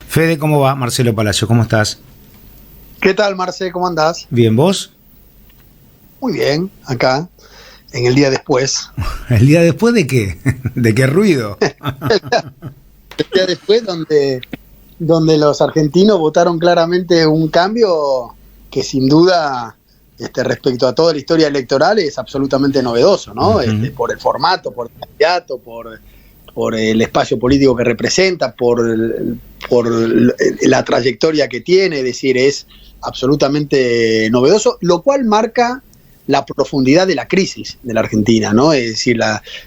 Fede, ¿cómo va? Marcelo Palacio, ¿cómo estás? ¿Qué tal, Marce? ¿Cómo andás? Bien, ¿vos? Muy bien, acá, en el día después. ¿El día después de qué? ¿De qué ruido? El día después donde los argentinos votaron claramente un cambio que sin duda, respecto a toda la historia electoral, es absolutamente novedoso, ¿no? Uh-huh. Por el formato, por el candidato, por el espacio político que representa, por la trayectoria que tiene, es decir, es absolutamente novedoso, lo cual marca la profundidad de la crisis de la Argentina, ¿no? Es decir,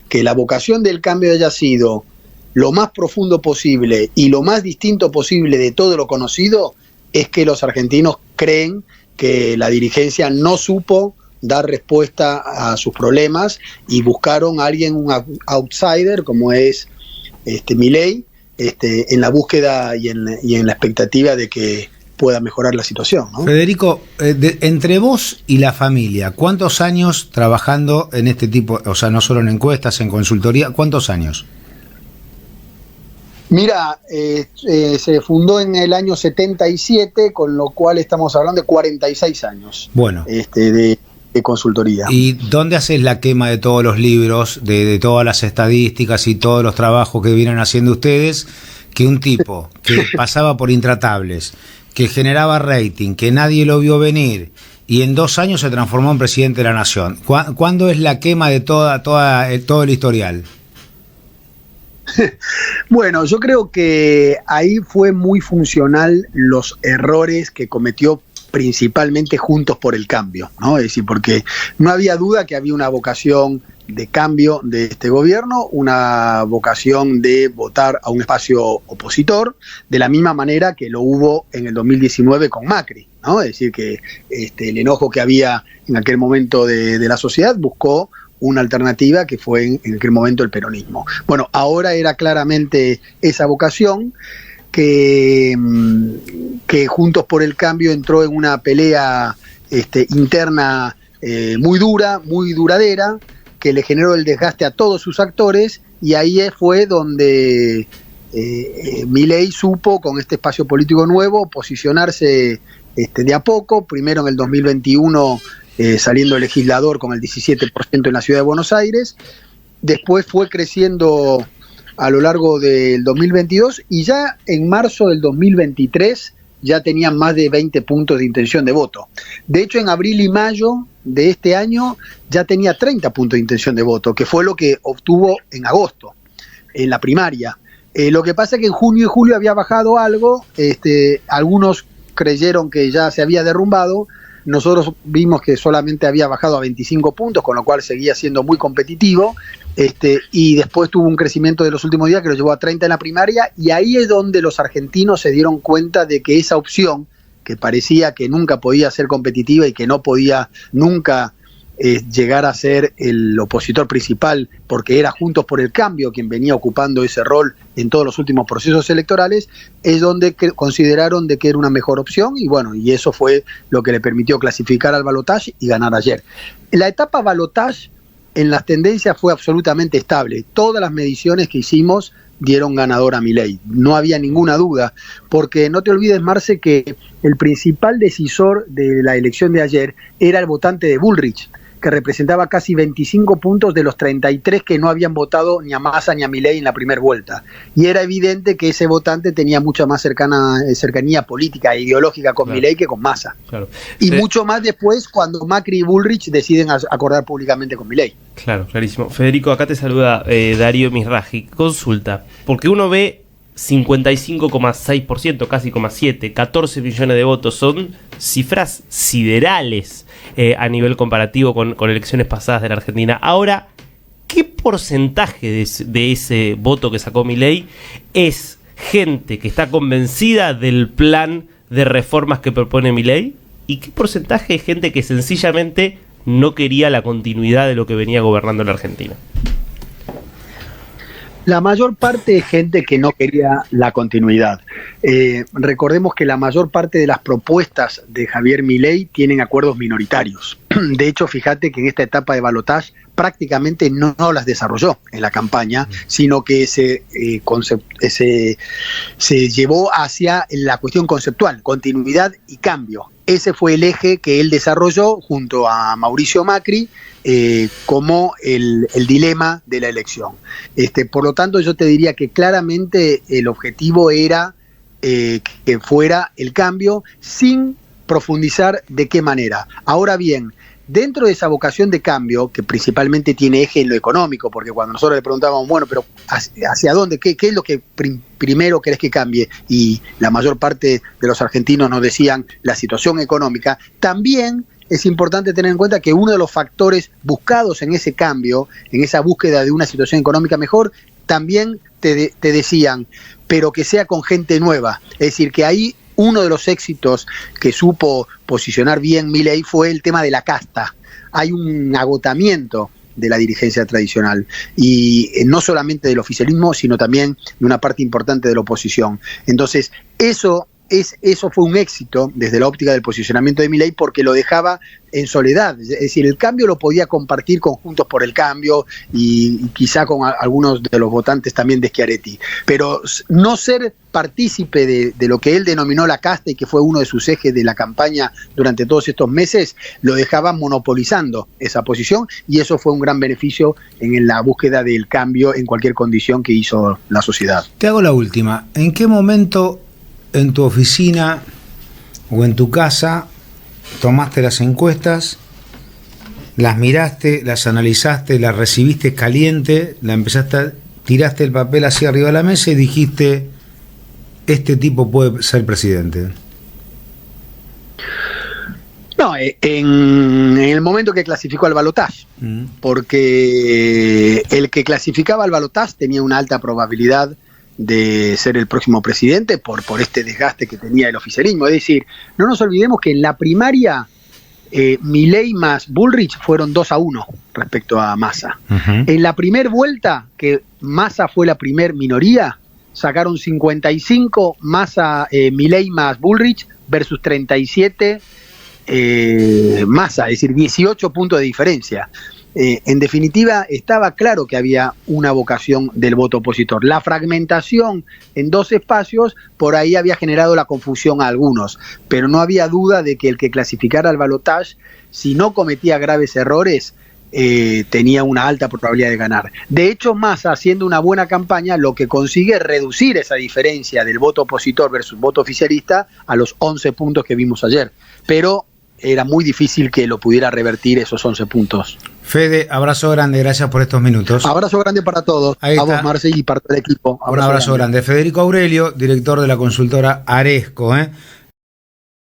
que la vocación del cambio haya sido lo más profundo posible y lo más distinto posible de todo lo conocido, es que los argentinos creen que la dirigencia no supo dar respuesta a sus problemas y buscaron a alguien, un outsider como es Milei, en la búsqueda y en la expectativa de que pueda mejorar la situación, ¿no? Federico, entre vos y la familia, ¿cuántos años trabajando en este tipo, o sea, no solo en encuestas, en consultoría, cuántos años? Mira, se fundó en el año 77, con lo cual estamos hablando de 46 años. Bueno. De consultoría. ¿Y dónde haces la quema de todos los libros, de todas las estadísticas y todos los trabajos que vienen haciendo ustedes? Que un tipo que pasaba por intratables, que generaba rating, que nadie lo vio venir y en 2 años se transformó en presidente de la nación. ¿Cuándo es la quema de todo el historial? Bueno, yo creo que ahí fue muy funcional los errores que cometió principalmente Juntos por el Cambio, ¿no? Es decir, porque no había duda que había una vocación de cambio de este gobierno, una vocación de votar a un espacio opositor, de la misma manera que lo hubo en el 2019 con Macri, ¿no? Es decir, que el enojo que había en aquel momento de la sociedad buscó una alternativa que fue en aquel momento el peronismo. Bueno, ahora era claramente esa vocación que Juntos por el Cambio entró en una pelea interna muy dura, muy duradera, que le generó el desgaste a todos sus actores, y ahí fue donde Milei supo, con este espacio político nuevo, posicionarse de a poco, primero en el 2021 saliendo legislador con el 17% en la ciudad de Buenos Aires, después fue creciendo a lo largo del 2022 y ya en marzo del 2023 ya tenían más de 20 puntos de intención de voto. De hecho, en abril y mayo de este año ya tenía 30 puntos de intención de voto, que fue lo que obtuvo en agosto, en la primaria. Lo que pasa es que en junio y julio había bajado algo, algunos creyeron que ya se había derrumbado. Nosotros vimos que solamente había bajado a 25 puntos, con lo cual seguía siendo muy competitivo, y después tuvo un crecimiento de los últimos días que lo llevó a 30 en la primaria, y ahí es donde los argentinos se dieron cuenta de que esa opción, que parecía que nunca podía ser competitiva y que no podía nunca llegar a ser el opositor principal, porque era Juntos por el Cambio quien venía ocupando ese rol en todos los últimos procesos electorales, es donde consideraron de que era una mejor opción, y bueno, y eso fue lo que le permitió clasificar al balotaje y ganar ayer. La etapa balotaje en las tendencias fue absolutamente estable. Todas las mediciones que hicimos dieron ganador a Milei, no había ninguna duda, porque no te olvides, Marce, que el principal decisor de la elección de ayer era el votante de Bullrich, que representaba casi 25 puntos de los 33 que no habían votado ni a Massa ni a Milei en la primera vuelta. Y era evidente que ese votante tenía mucha más cercanía política e ideológica con Milei que con Massa. Claro. Y mucho más después cuando Macri y Bullrich deciden acordar públicamente con Milei. Claro, clarísimo. Federico, acá te saluda Darío Misraji. Consulta, porque uno ve 55,6%, casi 7, 14 millones de votos, son cifras siderales a nivel comparativo con elecciones pasadas de la Argentina. Ahora, ¿qué porcentaje de ese voto que sacó Milei es gente que está convencida del plan de reformas que propone Milei? ¿Y qué porcentaje es gente que sencillamente no quería la continuidad de lo que venía gobernando la Argentina? La mayor parte es gente que no quería la continuidad. Recordemos que la mayor parte de las propuestas de Javier Milei tienen acuerdos minoritarios. De hecho, fíjate que en esta etapa de balotaje prácticamente no las desarrolló en la campaña, sino que se llevó hacia la cuestión conceptual, continuidad y cambio. Ese fue el eje que él desarrolló junto a Mauricio Macri como el dilema de la elección. Por lo tanto, yo te diría que claramente el objetivo era que fuera el cambio sin profundizar de qué manera. Ahora bien, dentro de esa vocación de cambio, que principalmente tiene eje en lo económico, porque cuando nosotros le preguntábamos, bueno, pero ¿hacia dónde? ¿Qué es lo que primero querés que cambie? Y la mayor parte de los argentinos nos decían la situación económica. También es importante tener en cuenta que uno de los factores buscados en ese cambio, en esa búsqueda de una situación económica mejor, también te decían, pero que sea con gente nueva. Es decir, que ahí uno de los éxitos que supo posicionar bien Milei fue el tema de la casta. Hay un agotamiento de la dirigencia tradicional y no solamente del oficialismo, sino también de una parte importante de la oposición. Entonces, eso fue un éxito desde la óptica del posicionamiento de Milei porque lo dejaba en soledad. Es decir, el cambio lo podía compartir con Juntos por el Cambio y quizá con algunos de los votantes también de Schiaretti. Pero no ser partícipe de lo que él denominó la casta y que fue uno de sus ejes de la campaña durante todos estos meses, lo dejaba monopolizando esa posición y eso fue un gran beneficio en la búsqueda del cambio en cualquier condición que hizo la sociedad. Te hago la última. ¿En qué momento en tu oficina o en tu casa tomaste las encuestas, las miraste, las analizaste, las recibiste caliente, tiraste el papel hacia arriba de la mesa y dijiste, este tipo puede ser presidente? No, en el momento que clasificó al balotaje, porque el que clasificaba al balotaje tenía una alta probabilidad de ser el próximo presidente por este desgaste que tenía el oficialismo. Es decir, no nos olvidemos que en la primaria Milei más Bullrich fueron 2-1 respecto a Massa. En la primer vuelta, que Massa fue la primer minoría, sacaron 55 Milei más Bullrich versus 37 Massa, es decir, 18 puntos de diferencia. En definitiva, estaba claro que había una vocación del voto opositor. La fragmentación en dos espacios, por ahí había generado la confusión a algunos, pero no había duda de que el que clasificara al balotaje, si no cometía graves errores, tenía una alta probabilidad de ganar. De hecho, Massa, haciendo una buena campaña, lo que consigue es reducir esa diferencia del voto opositor versus voto oficialista a los 11 puntos que vimos ayer. Pero era muy difícil que lo pudiera revertir esos 11 puntos. Fede, abrazo grande, gracias por estos minutos. Abrazo grande para todos, a vos, Marce, y para todo el equipo. Un abrazo grande. Federico Aurelio, director de la consultora Aresco,